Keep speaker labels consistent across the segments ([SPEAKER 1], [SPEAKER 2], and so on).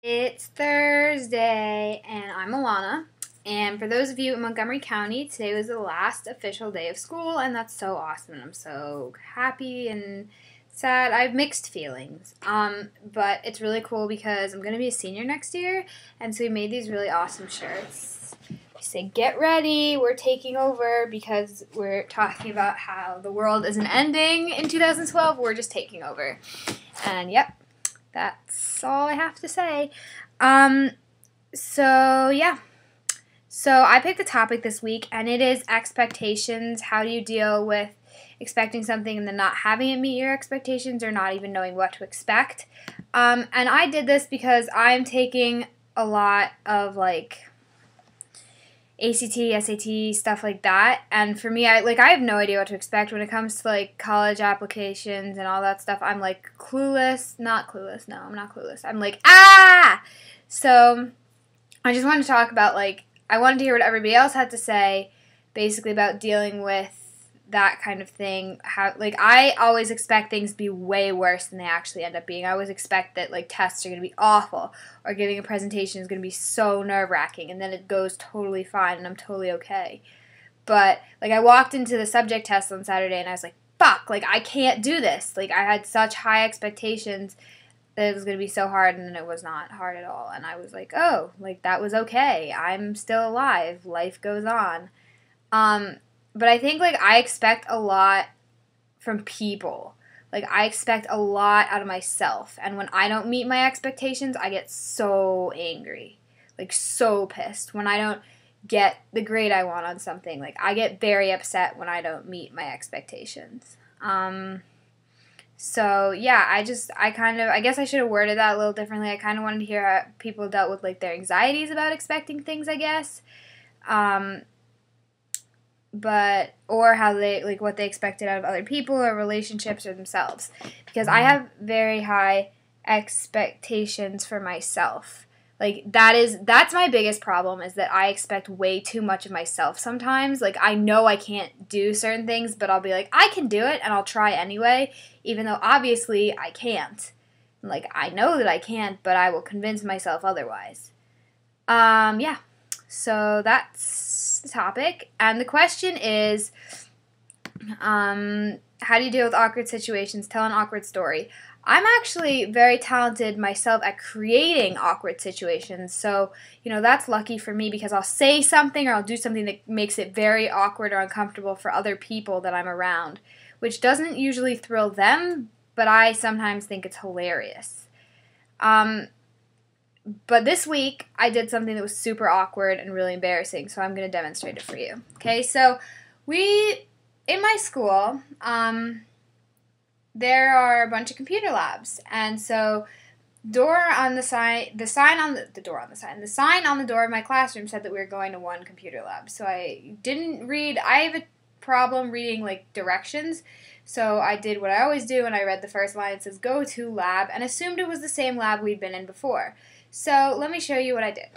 [SPEAKER 1] It's Thursday, and I'm Alana. And for those of you in Montgomery County, today was the last official day of school, and that's so awesome. I'm so happy and sad. I have mixed feelings. But it's really cool because I'm going to be a senior next year, and so we made these really awesome shirts. We say, get ready, we're taking over, because we're talking about how the world isn't ending in 2012, we're just taking over. And yep. That's all I have to say. Yeah. So I picked a topic this week, and it is expectations. How do you deal with expecting something and then not having it meet your expectations or not even knowing what to expect? And I did this because I'm taking a lot of, ACT, SAT, stuff like that. And for me, I have no idea what to expect when it comes to college applications and all that stuff. I'm clueless. Not clueless. No, I'm not clueless. I'm So I just wanted to talk about I wanted to hear what everybody else had to say basically about dealing with that kind of thing. How I always expect things to be way worse than they actually end up being. I always expect that tests are going to be awful or giving a presentation is going to be so nerve-wracking, and then it goes totally fine and I'm totally okay. But I walked into the subject test on Saturday and I was like, fuck, I can't do this. I had such high expectations that it was going to be so hard, and then it was not hard at all. And I was like, oh, that was okay. I'm still alive. Life goes on. But I think, I expect a lot from people. I expect a lot out of myself. And when I don't meet my expectations, I get so angry. So pissed. When I don't get the grade I want on something. I get very upset when I don't meet my expectations. So, yeah, I guess I should have worded that a little differently. I kind of wanted to hear how people dealt with, their anxieties about expecting things, I guess. Or how they, what they expected out of other people or relationships or themselves. Because I have very high expectations for myself. That's my biggest problem, is that I expect way too much of myself sometimes. I know I can't do certain things, but I'll be like, I can do it, and I'll try anyway, even though obviously I can't. I know that I can't, but I will convince myself otherwise. Yeah. So that's the topic. And the question is, how do you deal with awkward situations? Tell an awkward story. I'm actually very talented myself at creating awkward situations. So, that's lucky for me because I'll say something or I'll do something that makes it very awkward or uncomfortable for other people that I'm around, which doesn't usually thrill them, but I sometimes think it's hilarious. But this week, I did something that was super awkward and really embarrassing, so I'm going to demonstrate it for you. Okay, so in my school, there are a bunch of computer labs, and so the sign on the door of my classroom said that we were going to one computer lab. So I have a problem reading directions, so I did what I always do, and I read the first line. It says go to lab, and assumed it was the same lab we'd been in before. So let me show you what I did.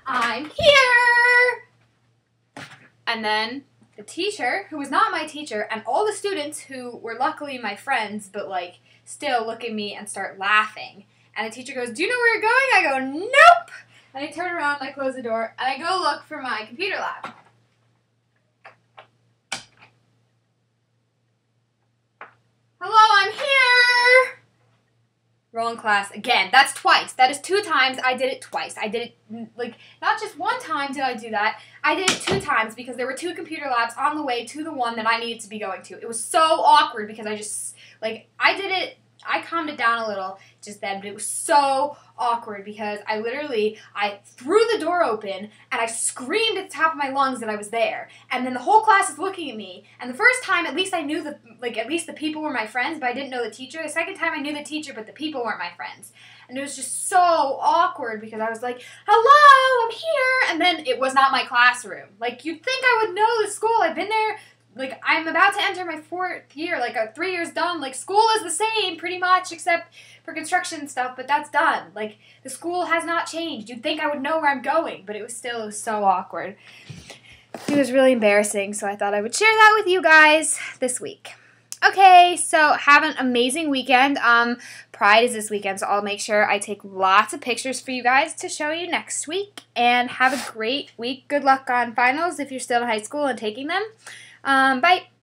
[SPEAKER 1] I'm here! And then the teacher, who was not my teacher, and all the students who were luckily my friends, but still look at me and start laughing. And the teacher goes, do you know where you're going? I go, nope! And I turn around and I close the door and I go look for my computer lab. Hello, I'm here! Wrong class. Again, that's twice. That is 2 times. I did it twice. I did it, not just 1 time did I do that. I did it 2 times because there were 2 computer labs on the way to the one that I needed to be going to. It was so awkward because I just, I calmed it down a little just then, but it was so awkward because I threw the door open and I screamed at the top of my lungs that I was there. And then the whole class is looking at me. And the first time, at least I knew at least the people were my friends, but I didn't know the teacher. The second time I knew the teacher, but the people weren't my friends. And it was just so awkward because I was like, hello, I'm here. And then it was not my classroom. You'd think I would know the school. I've been there. I'm about to enter my 4th year, 3 years done. School is the same, pretty much, except for construction stuff, but that's done. The school has not changed. You'd think I would know where I'm going, but it was so awkward. It was really embarrassing, so I thought I would share that with you guys this week. Okay, so have an amazing weekend. Pride is this weekend, so I'll make sure I take lots of pictures for you guys to show you next week. And have a great week. Good luck on finals if you're still in high school and taking them. Bye.